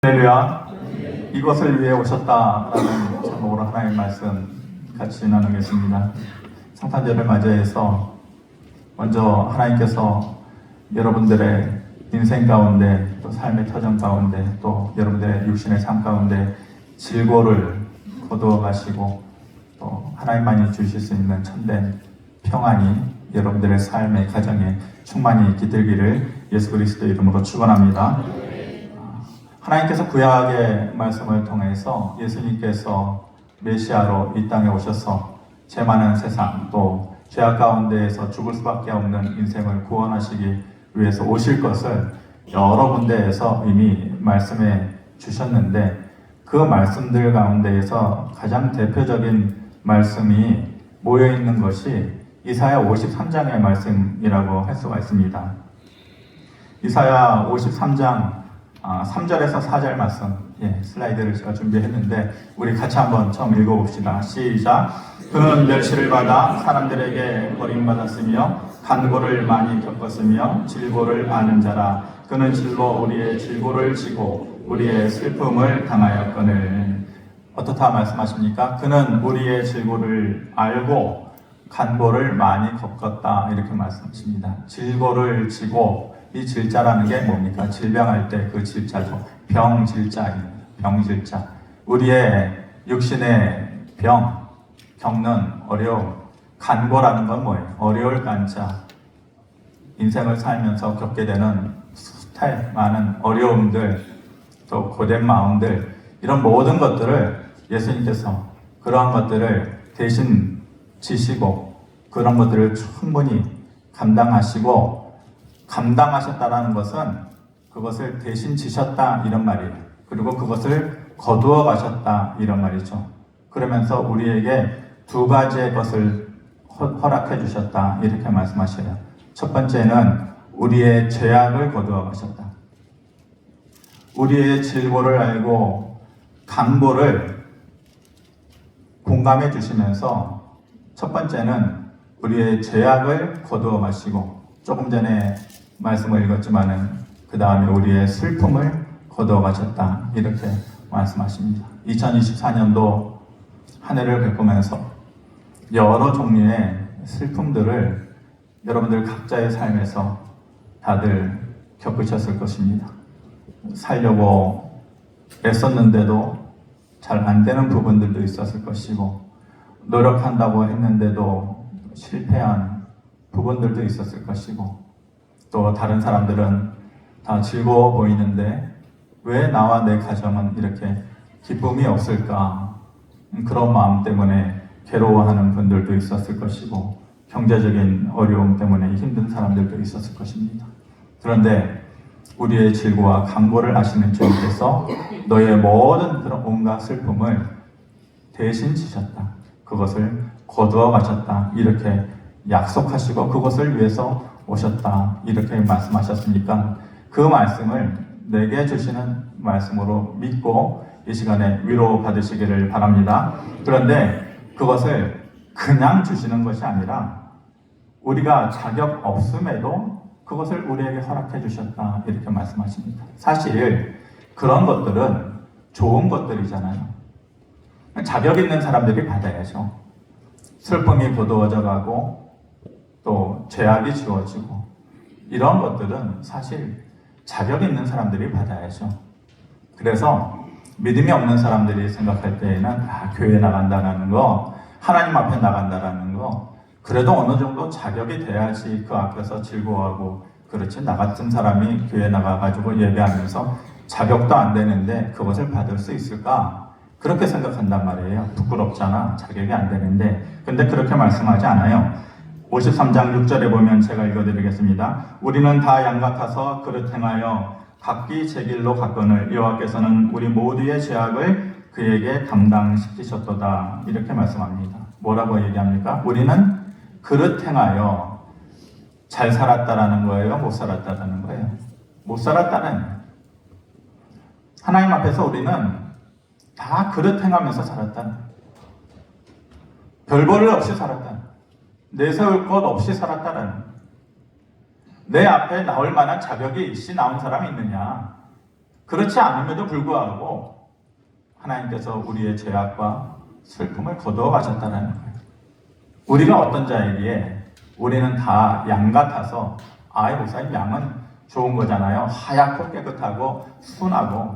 할렐루야. 이것을 위해 오셨다라는 제목으로 하나님의 말씀 같이 나누겠습니다. 성탄절을 맞이해서 먼저 하나님께서 여러분들의 인생 가운데 또 삶의 터전 가운데 또 여러분들의 육신의 삶 가운데 질고를 거두어 가시고 또 하나님만이 주실 수 있는 참된 평안이 여러분들의 삶의 가정에 충만히 깃들기를 예수 그리스도 이름으로 축원합니다. 하나님께서 구약의 말씀을 통해서 예수님께서 메시아로 이 땅에 오셔서 죄 많은 세상 또 죄악 가운데에서 죽을 수밖에 없는 인생을 구원하시기 위해서 오실 것을 여러 군데에서 이미 말씀해 주셨는데 그 말씀들 가운데에서 가장 대표적인 말씀이 모여 있는 것이 이사야 53장의 말씀이라고 할 수가 있습니다. 이사야 53장 3절에서 4절 말씀, 슬라이드를 제가 준비했는데 우리 같이 한번 처음 읽어봅시다. 시작. 그는 멸시를 받아 사람들에게 버림받았으며 간고를 많이 겪었으며 질고를 아는 자라. 그는 질로 우리의 질고를 지고 우리의 슬픔을 당하였거늘. 어떻다 말씀하십니까? 그는 우리의 질고를 알고 간고를 많이 겪었다 이렇게 말씀하십니다. 질고를 지고 이 질자라는 게 뭡니까? 질병할 때 그 질자죠. 병질자입니다. 병질자. 우리의 육신의 병, 겪는 어려움. 간고라는 건 뭐예요? 어려울 간자. 인생을 살면서 겪게 되는 숱해 많은 어려움들, 또 고된 마음들, 이런 모든 것들을 예수님께서 그러한 것들을 대신 지시고 그런 것들을 충분히 감당하시고 감당하셨다라는 것은 그것을 대신 지셨다 이런 말이에요. 그리고 그것을 거두어 가셨다 이런 말이죠. 그러면서 우리에게 두 가지의 것을 허락해 주셨다 이렇게 말씀하셔요. 첫 번째는 우리의 죄악을 거두어 가셨다. 우리의 질고를 알고 간고를 공감해 주시면서 첫 번째는 우리의 죄악을 거두어 가시고 조금 전에 말씀을 읽었지만은 그 다음에 우리의 슬픔을 거두어 가셨다 이렇게 말씀하십니다. 2024년도 한 해를 겪으면서 여러 종류의 슬픔들을 여러분들 각자의 삶에서 다들 겪으셨을 것입니다. 살려고 애썼는데도 잘 안 되는 부분들도 있었을 것이고 노력한다고 했는데도 실패한 부분들도 있었을 것이고 또 다른 사람들은 다 즐거워 보이는데 왜 나와 내 가정은 이렇게 기쁨이 없을까? 그런 마음 때문에 괴로워하는 분들도 있었을 것이고 경제적인 어려움 때문에 힘든 사람들도 있었을 것입니다. 그런데 우리의 질고와 간고를 아시는 주님께서 너의 모든 그런 온갖 슬픔을 대신 지셨다. 그것을 거두어 가셨다. 이렇게 약속하시고 그것을 위해서 오셨다. 이렇게 말씀하셨으니까 그 말씀을 내게 주시는 말씀으로 믿고 이 시간에 위로 받으시기를 바랍니다. 그런데 그것을 그냥 주시는 것이 아니라 우리가 자격 없음에도 그것을 우리에게 허락해 주셨다. 이렇게 말씀하십니다. 사실 그런 것들은 좋은 것들이잖아요. 자격 있는 사람들이 받아야죠. 슬픔이 거두어져 가고 또 죄악이 지워지고 이런 것들은 사실 자격 있는 사람들이 받아야죠. 그래서 믿음이 없는 사람들이 생각할 때에는 교회 나간다는 거, 하나님 앞에 나간다는 거 그래도 어느 정도 자격이 돼야지 그 앞에서 즐거워하고 그렇지 나 같은 사람이 교회 나가가지고 예배하면서 자격도 안 되는데 그것을 받을 수 있을까? 그렇게 생각한단 말이에요. 부끄럽잖아. 자격이 안 되는데. 근데 그렇게 말씀하지 않아요. 53장 6절에 보면 제가 읽어드리겠습니다. 우리는 다 양 같아서 그릇 행하여 각기 제 길로 갔거늘 여호와께서는 우리 모두의 죄악을 그에게 담당시키셨도다. 이렇게 말씀합니다. 뭐라고 얘기합니까? 우리는 그릇 행하여 잘 살았다라는 거예요? 못 살았다라는 거예요? 못 살았다는 하나님 앞에서 우리는 다 그릇 행하면서 살았다. 별 볼일 없이 살았다. 내세울 것 없이 살았다는 내 앞에 나올 만한 자격이 있이 나온 사람이 있느냐? 그렇지 않음에도 불구하고 하나님께서 우리의 죄악과 슬픔을 거두어 가셨다는 거예요. 우리가 어떤 자이기에 우리는 다 양 같아서 목사님 양은 좋은 거잖아요. 하얗고 깨끗하고 순하고.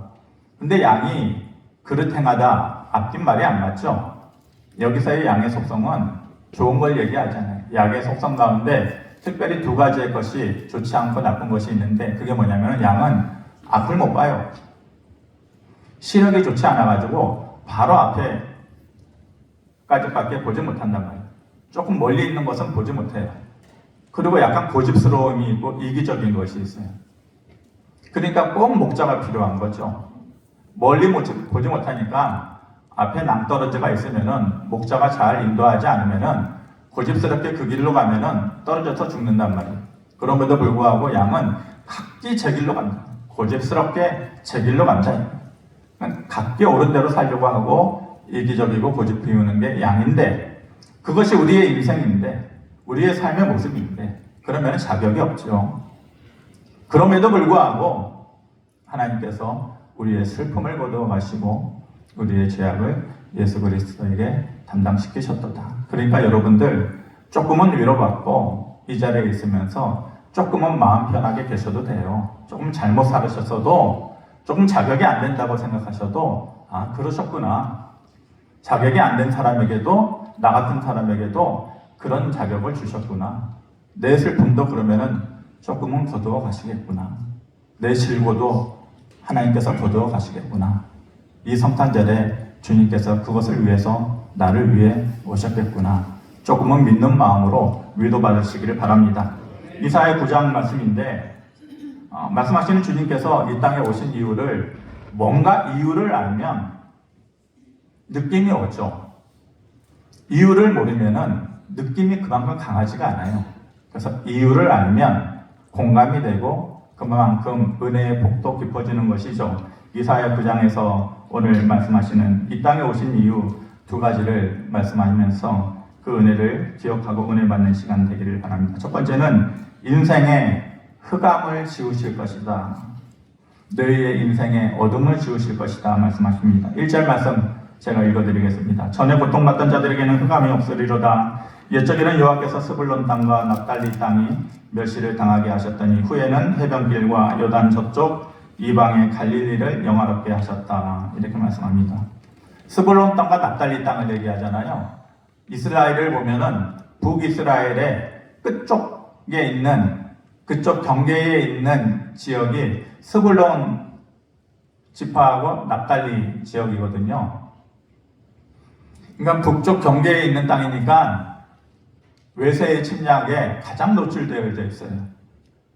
근데 양이 그릇 행하다 앞뒷 말이 안 맞죠? 여기서의 양의 속성은 좋은 걸 얘기하잖아요. 양의 속성 가운데 특별히 두 가지의 것이 좋지 않고 나쁜 것이 있는데 그게 뭐냐면 양은 앞을 못 봐요. 시력이 좋지 않아가지고 바로 앞에까지밖에 보지 못한단 말이에요. 조금 멀리 있는 것은 보지 못해요. 그리고 약간 고집스러움이 있고 이기적인 것이 있어요. 그러니까 꼭 목자가 필요한 거죠. 멀리 보지 못하니까 앞에 낭떠러지가 있으면은 목자가 잘 인도하지 않으면은 고집스럽게 그 길로 가면은 떨어져서 죽는단 말이에요. 그럼에도 불구하고 양은 각기 제 길로 간다. 고집스럽게 제 길로 간다. 각기 옳은 대로 살려고 하고 이기적이고 고집 피우는 게 양인데 그것이 우리의 인생인데 우리의 삶의 모습인데 그러면 자격이 없죠. 그럼에도 불구하고 하나님께서 우리의 슬픔을 거두어 가시고 우리의 죄악을 예수 그리스도에게 담당시키셨도다. 그러니까 여러분들 조금은 위로받고 이 자리에 있으면서 조금은 마음 편하게 계셔도 돼요. 조금 잘못 살으셨어도 조금 자격이 안 된다고 생각하셔도 그러셨구나. 자격이 안 된 사람에게도 나 같은 사람에게도 그런 자격을 주셨구나. 내 슬픔도 그러면은 조금은 거두어 가시겠구나. 내 질고도 하나님께서 거두어 가시겠구나. 이 성탄절에 주님께서 그것을 위해서 나를 위해 오셨겠구나. 조금은 믿는 마음으로 위로받으시기를 바랍니다. 이사야 9장 말씀인데 말씀하시는 주님께서 이 땅에 오신 이유를 뭔가 이유를 알면 느낌이 오죠. 이유를 모르면은 느낌이 그만큼 강하지가 않아요. 그래서 이유를 알면 공감이 되고 그만큼 은혜의 복도 깊어지는 것이죠. 이사야 9장에서 오늘 말씀하시는 이 땅에 오신 이유 두 가지를 말씀하시면서 그 은혜를 기억하고 은혜 받는 시간 되기를 바랍니다. 첫 번째는 인생의 흑암을 지우실 것이다. 너희의 인생의 어둠을 지우실 것이다 말씀하십니다. 1절 말씀 제가 읽어드리겠습니다. 전에 고통받던 자들에게는 흑암이 없으리로다. 옛적에는 여호와께서 스불론 땅과 납달리 땅이 멸시를 당하게 하셨더니 후에는 해변길과 요단 저쪽 이방의 갈릴리를 영화롭게 하셨다. 이렇게 말씀합니다. 스불론 땅과 납달리 땅을 얘기하잖아요. 이스라엘을 보면은 북이스라엘의 끝쪽에 있는 그쪽 경계에 있는 지역이 스불론 지파하고 납달리 지역이거든요. 그러니까 북쪽 경계에 있는 땅이니까 외세의 침략에 가장 노출되어 있어요.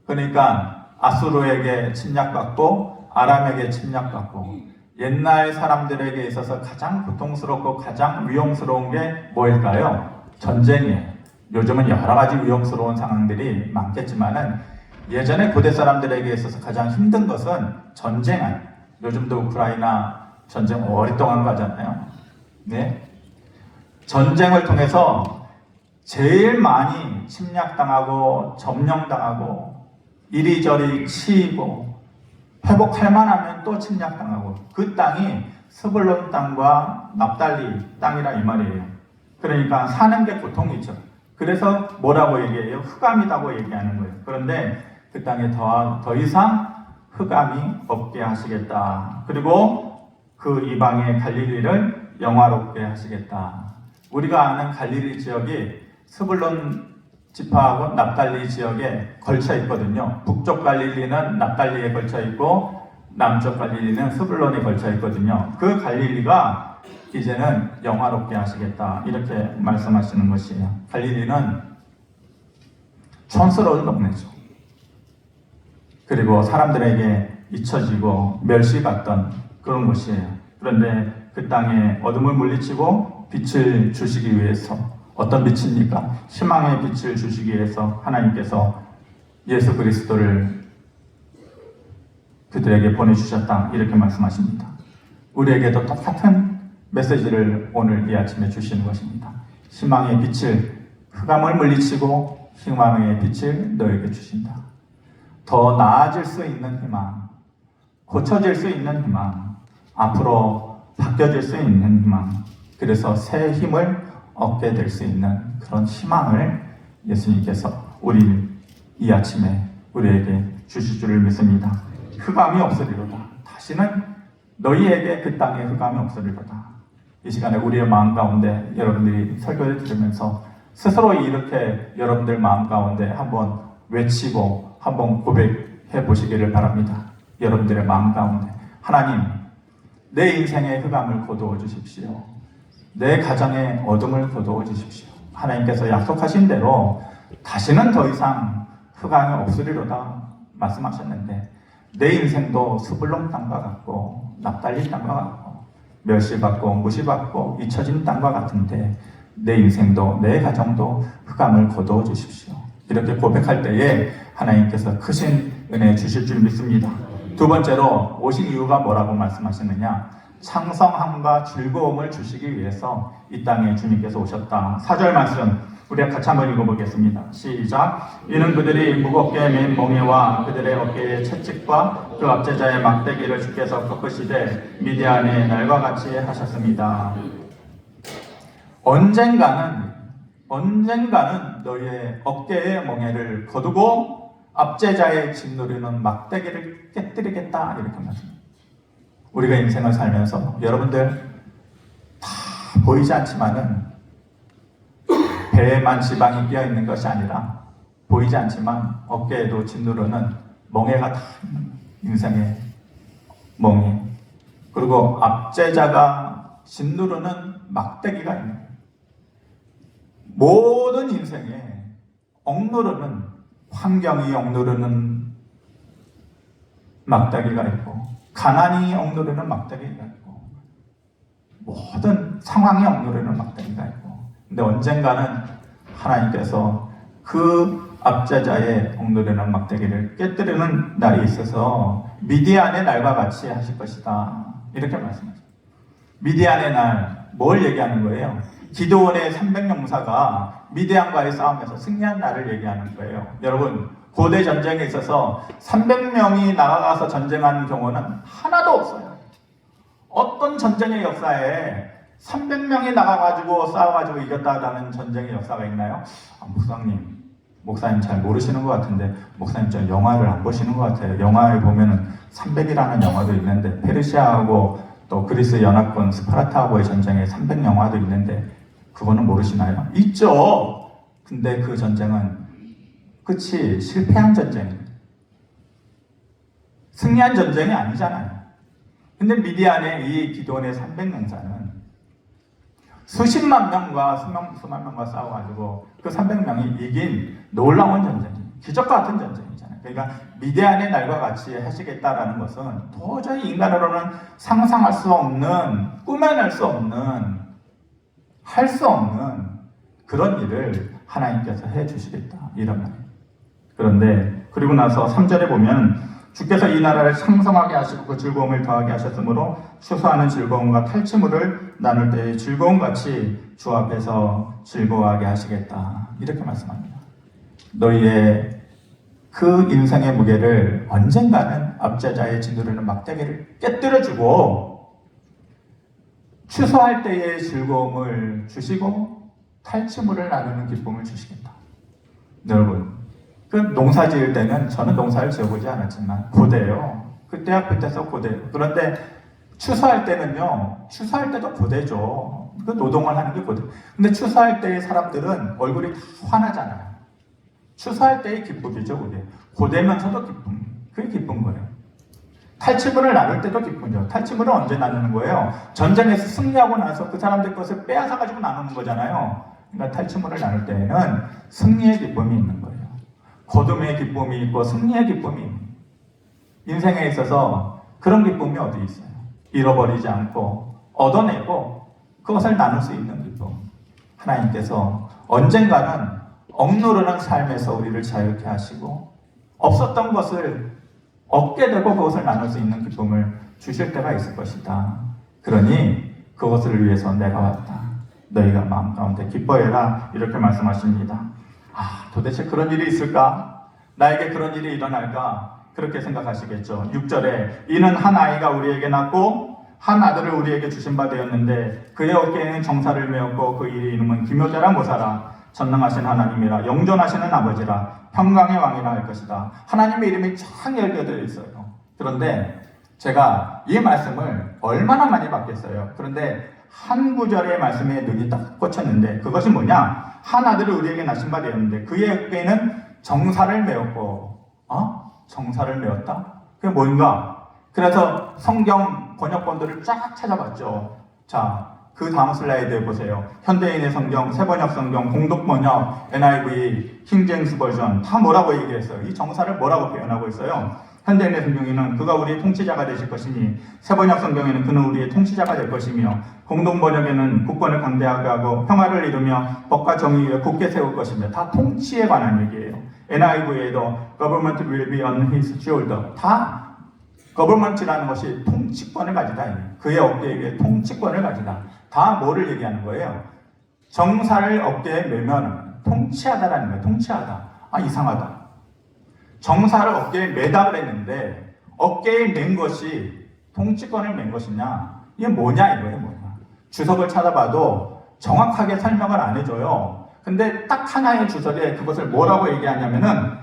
그러니까 아수르에게 침략받고 아람에게 침략받고 옛날 사람들에게 있어서 가장 고통스럽고 가장 위험스러운 게 뭐일까요? 전쟁이에요. 요즘은 여러 가지 위험스러운 상황들이 많겠지만은 예전에 고대 사람들에게 있어서 가장 힘든 것은 전쟁 아니에요. 요즘도 우크라이나 전쟁 오랫동안 가잖아요. 네. 전쟁을 통해서 제일 많이 침략당하고 점령당하고 이리저리 치이고 회복할 만하면 또 침략당하고 그 땅이 스불론 땅과 납달리 땅이라 이 말이에요. 그러니까 사는 게 고통이죠. 그래서 뭐라고 얘기해요? 흑암이라고 얘기하는 거예요. 그런데 그 땅에 더 이상 흑암이 없게 하시겠다. 그리고 그 이방의 갈릴리를 영화롭게 하시겠다. 우리가 아는 갈릴리 지역이 스불론 지파하고 납달리 지역에 걸쳐 있거든요. 북쪽 갈릴리는 납달리에 걸쳐 있고 남쪽 갈릴리는 스불론에 걸쳐 있거든요. 그 갈릴리가 이제는 영화롭게 하시겠다. 이렇게 말씀하시는 것이에요. 갈릴리는 촌스러운 동네죠. 그리고 사람들에게 잊혀지고 멸시받던 그런 곳이에요. 그런데 그 땅에 어둠을 물리치고 빛을 주시기 위해서 어떤 빛입니까? 희망의 빛을 주시기 위해서 하나님께서 예수 그리스도를 그들에게 보내주셨다. 이렇게 말씀하십니다. 우리에게도 똑같은 메시지를 오늘 이 아침에 주시는 것입니다. 희망의 빛을 흑암을 물리치고 희망의 빛을 너에게 주신다. 더 나아질 수 있는 희망, 고쳐질 수 있는 희망, 앞으로 바뀌어질 수 있는 희망, 그래서 새 힘을 얻게 될 수 있는 그런 희망을 예수님께서 이 아침에 우리에게 주실 줄을 믿습니다. 흑암이 없으리로다. 다시는 너희에게 그 땅에 흑암이 없으리로다. 이 시간에 우리의 마음 가운데 여러분들이 설교를 들으면서 스스로 이렇게 여러분들 마음 가운데 한번 외치고 한번 고백해 보시기를 바랍니다. 여러분들의 마음 가운데 하나님, 내 인생의 흑암을 거두어 주십시오. 내 가정의 어둠을 거두어 주십시오. 하나님께서 약속하신 대로 다시는 더 이상 흑암이 없으리로다 말씀하셨는데 내 인생도 스불론 땅과 같고 납달리 땅과 같고 멸시받고 무시받고 잊혀진 땅과 같은데 내 인생도 내 가정도 흑암을 거두어 주십시오. 이렇게 고백할 때에 하나님께서 크신 은혜 주실 줄 믿습니다. 두 번째로 오신 이유가 뭐라고 말씀하시느냐? 창성함과 즐거움을 주시기 위해서 이 땅에 주님께서 오셨다. 4절 말씀 우리가 같이 한번 읽어보겠습니다. 시작. 이는 그들이 무겁게 맨 멍에와 그들의 어깨의 채찍과 그 압제자의 막대기를 주께서 꺾으시되 미디안의 날과 같이 하셨습니다. 언젠가는 너희의 어깨의 멍에를 거두고 압제자의 짓누르는 막대기를 깨뜨리겠다 이렇게 말씀합니다. 우리가 인생을 살면서 여러분들 다 보이지 않지만은 배에만 지방이 끼어 있는 것이 아니라 보이지 않지만 어깨에도 짓누르는 멍에가 다 있는 인생의 멍에, 그리고 압제자가 짓누르는 막대기가 있는 모든 인생에 억누르는, 환경이 억누르는 막대기가 있고 가난이 억누르는 막대기가 있고 모든 상황이 억누르는 막대기가 있고, 근데 언젠가는 하나님께서 그 압제자의 억누르는 막대기를 깨뜨리는 날이 있어서 미디안의 날과 같이 하실 것이다 이렇게 말씀하셨어요. 미디안의 날, 뭘 얘기하는 거예요? 기드온의 300용사가 미디안과의 싸움에서 승리한 날을 얘기하는 거예요. 여러분, 고대 전쟁에 있어서 300명이 나가서 전쟁하는 경우는 하나도 없어요. 어떤 전쟁의 역사에 300명이 나가가지고 싸워가지고 이겼다라는 전쟁의 역사가 있나요? 목사님 잘 모르시는 것 같은데 목사님 저 영화를 안 보시는 것 같아요. 영화에 보면은 300이라는 영화도 있는데 페르시아하고 또 그리스 연합군 스파르타하고의 전쟁에 300 영화도 있는데 그거는 모르시나요? 있죠. 근데 그 전쟁은 끝이 실패한 전쟁이에요. 승리한 전쟁이 아니잖아요. 근데 미디안의 이 기드온의 300용사는 수십만 명과 수만 명과 싸워가지고 그 300명이 이긴 놀라운 전쟁, 기적 같은 전쟁이잖아요. 그러니까 미디안의 날과 같이 하시겠다라는 것은 도저히 인간으로는 상상할 수 없는, 꾸며낼 수 없는, 할 수 없는 그런 일을 하나님께서 해주시겠다 이런 말이에요. 그런데 그리고 나서 3절에 보면 주께서 이 나라를 창성하게 하시고 그 즐거움을 더하게 하셨으므로 추수하는 즐거움과 탈취물을 나눌 때의 즐거움같이 주 앞에서 즐거워하게 하시겠다 이렇게 말씀합니다. 너희의 그 인생의 무게를 언젠가는 압제자의 짓누르는 막대기를 깨뜨려주고 추수할 때의 즐거움을 주시고 탈취물을 나누는 기쁨을 주시겠다. 여러분, 그 농사 지을 때는 저는 농사를 지어보지 않았지만 고대요. 그 대학교 때서 고대요. 그런데 추수할 때는요. 추수할 때도 고대죠. 그 노동을 하는 게 고대. 근데 추수할 때의 사람들은 얼굴이 다 환하잖아요. 추수할 때의 기쁨이죠. 그게. 고대면서도 기쁨. 그게 기쁜 거예요. 탈취물을 나눌 때도 기쁨이죠. 탈취물은 언제 나누는 거예요? 전쟁에서 승리하고 나서 그 사람들 것을 빼앗아가지고 나누는 거잖아요. 그러니까 탈취물을 나눌 때에는 승리의 기쁨이 있는 거예요. 거둠의 기쁨이 있고 승리의 기쁨이 있는 거예요. 인생에 있어서 그런 기쁨이 어디 있어요? 잃어버리지 않고 얻어내고 그것을 나눌 수 있는 기쁨. 하나님께서 언젠가는 억누르는 삶에서 우리를 자유케 하시고 없었던 것을 얻게 되고 그것을 나눌 수 있는 기쁨을 주실 때가 있을 것이다. 그러니 그것을 위해서 내가 왔다. 너희가 마음 가운데 기뻐해라. 이렇게 말씀하십니다. 도대체 그런 일이 있을까? 나에게 그런 일이 일어날까? 그렇게 생각하시겠죠. 6절에 이는 한 아이가 우리에게 낳고 한 아들을 우리에게 주신 바 되었는데 그의 어깨에는 정사를 메었고 그 이름은 기묘자라 모사라 전능하신 하나님이라 영존하시는 아버지라 평강의 왕이라 할 것이다. 하나님의 이름이 쫙 열려져 있어요. 그런데 제가 이 말씀을 얼마나 많이 받겠어요. 그런데 한 구절의 말씀에 눈이 딱 꽂혔는데 그것이 뭐냐? 한 아들을 우리에게 낳으신 바 되었는데 그의 어깨에는 정사를 메었고 정사를 메었다? 그게 뭔가? 그래서 성경 번역본들을 쫙 찾아봤죠. 자, 그 다음 슬라이드에 보세요. 현대인의 성경, 새번역 성경, 공독번역, NIV, 킹제임스 버전 다 뭐라고 얘기했어요? 이 정사를 뭐라고 표현하고 있어요? 현대인의 성경에는 그가 우리의 통치자가 되실 것이니, 새번역 성경에는 그는 우리의 통치자가 될 것이며, 공동번역에는 국권을 강대하게 하고 평화를 이루며 법과 정의 위에 굳게 세울 것이며, 다 통치에 관한 얘기예요. NIV에도 government will be on his shoulder, 다 government라는 것이 통치권을 가지다. 그의 어깨에 위에 통치권을 가지다. 다 뭐를 얘기하는 거예요? 정사를 어깨에 매면 통치하다라는 거예요. 통치하다. 이상하다. 정사를 어깨에 매다 그랬는데 어깨에 맨 것이 통치권을 맨 것이냐? 이게 뭐냐 이거예요. 뭐냐? 주석을 찾아봐도 정확하게 설명을 안 해줘요. 근데 딱 하나의 주석에 그것을 뭐라고 얘기하냐면은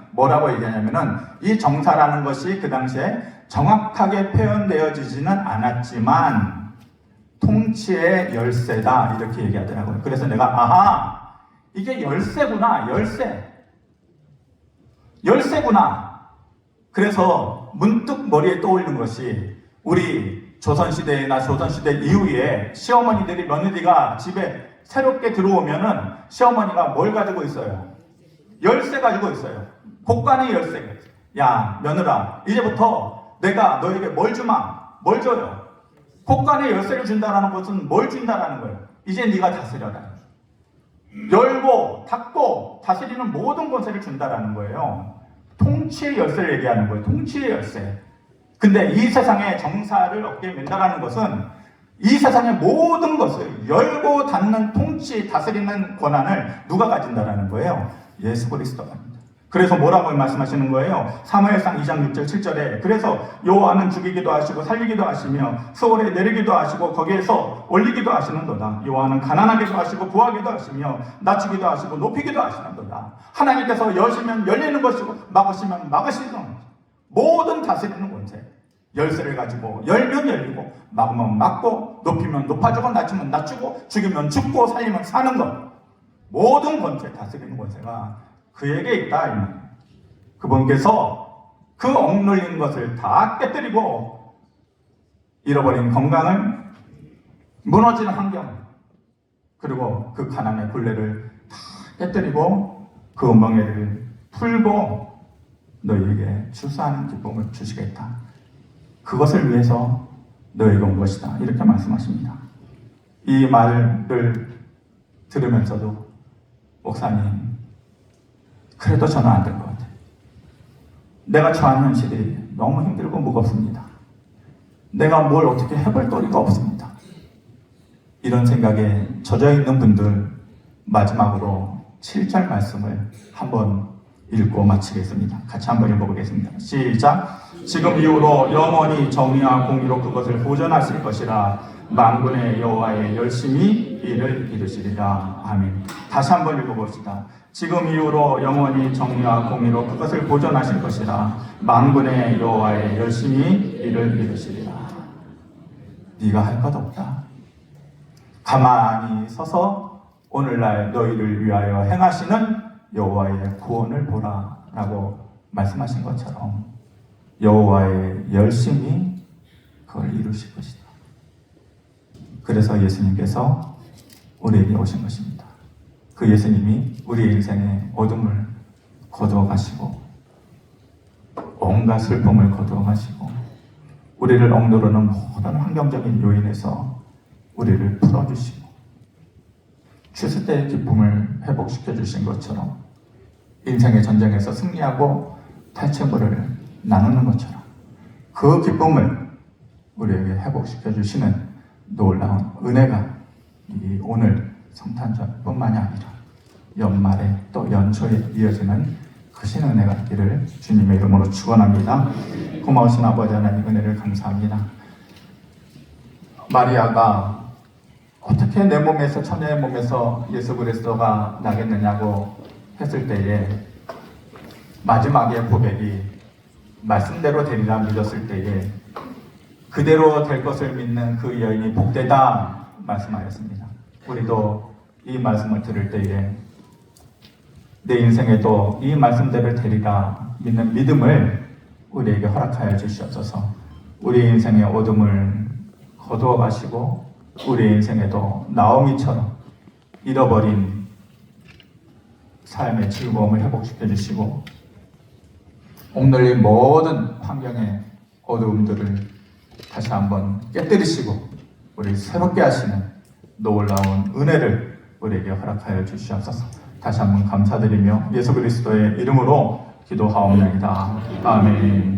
이 정사라는 것이 그 당시에 정확하게 표현되어지지는 않았지만 통치의 열쇠다 이렇게 얘기하더라고요. 그래서 내가 이게 열쇠구나. 열쇠구나. 그래서 문득 머리에 떠오르는 것이 우리 조선시대나 조선시대 이후에 시어머니들이 며느리가 집에 새롭게 들어오면은 시어머니가 뭘 가지고 있어요? 열쇠 가지고 있어요. 복관의 열쇠. 야, 며느라, 이제부터 내가 너에게 뭘 주마? 뭘 줘요? 복관의 열쇠를 준다라는 것은 뭘 준다라는 거예요? 이제 네가 다스려라. 열고 닫고 다스리는 모든 권세를 준다라는 거예요. 통치의 열쇠를 얘기하는 거예요. 통치의 열쇠. 근데 이 세상의 정사를 어깨에 맨다라는 것은 이 세상의 모든 것을 열고 닫는 통치, 다스리는 권한을 누가 가진다라는 거예요? 예수 그리스도가. 그래서 뭐라고 말씀하시는 거예요? 사무엘상 2장 6절 7절에 그래서 여호와는 죽이기도 하시고 살리기도 하시며 수월에 내리기도 하시고 거기에서 올리기도 하시는도다. 여호와는 가난하기도 하시고 부하기도 하시며 낮추기도 하시고 높이기도 하시는도다. 하나님께서 여시면 열리는 것이고 막으시면 막으시는 모든 다스리는 권세, 열쇠를 가지고 열면 열리고 막으면 막고 높이면 높아지고 낮추면 낮추고 죽이면 죽고 살리면 사는 것, 모든 권세, 다스리는 권세가 그에게 있다. 그분께서 그 억눌린 것을 다 깨뜨리고 잃어버린 건강을, 무너지는 환경, 그리고 그 가난의 굴레를 다 깨뜨리고 그 멍에를 풀고 너희에게 출산하는 기쁨을 주시겠다. 그것을 위해서 너희가 온 것이다. 이렇게 말씀하십니다. 이 말을 들으면서도 목사님, 그래도 저는 안 될 것 같아요. 내가 처한 현실이 너무 힘들고 무겁습니다. 내가 뭘 어떻게 해볼 도리가 없습니다. 이런 생각에 젖어 있는 분들, 마지막으로 7절 말씀을 한번 읽고 마치겠습니다. 같이 한번 읽어보겠습니다. 시작. 지금 이후로 영원히 정의와 공의로 그것을 보존하실 것이라. 만군의 여호와의 열심히 이를 이루시리라. 아멘. 다시 한번 읽어봅시다. 지금 이후로 영원히 정의와 공의로 그것을 보존하실 것이라. 만군의 여호와의 열심히 이를 이루시리라. 네가 할 것 없다. 가만히 서서 오늘날 너희를 위하여 행하시는 여호와의 구원을 보라 라고 말씀하신 것처럼 여호와의 열심히 그걸 이루실 것이다. 그래서 예수님께서 우리에게 오신 것입니다. 그 예수님이 우리의 인생의 어둠을 거두어 가시고 온갖 슬픔을 거두어 가시고 우리를 억누르는 모든 환경적인 요인에서 우리를 풀어주시고 추수 때의 기쁨을 회복시켜 주신 것처럼 인생의 전쟁에서 승리하고 탈취물을 나누는 것처럼 그 기쁨을 우리에게 회복시켜 주시는 놀라운 은혜가 이 오늘 성탄절뿐만이 아니라 연말에 또 연초에 이어지는 크신 은혜가 있기를 주님의 이름으로 축원합니다. 고마우신 아버지 하나님 은혜를 감사합니다. 마리아가 어떻게 내 몸에서 처녀의 몸에서 예수 그리스도가 나겠느냐고 했을 때에 마지막에 고백이 말씀대로 되리라 믿었을 때에 그대로 될 것을 믿는 그 여인이 복되다 말씀하였습니다. 우리도 이 말씀을 들을 때에 내 인생에도 이 말씀대로 되리라 믿는 믿음을 우리에게 허락하여 주시옵소서. 우리 인생의 어둠을 거두어 가시고 우리 인생에도 나오미처럼 잃어버린 삶의 즐거움을 회복시켜 주시고 오늘의 모든 환경의 어두움들을 다시 한번 깨뜨리시고 우리 새롭게 하시는 놀라운 은혜를 우리에게 허락하여 주시옵소서. 다시 한번 감사드리며 예수 그리스도의 이름으로 기도하옵나이다. 아멘.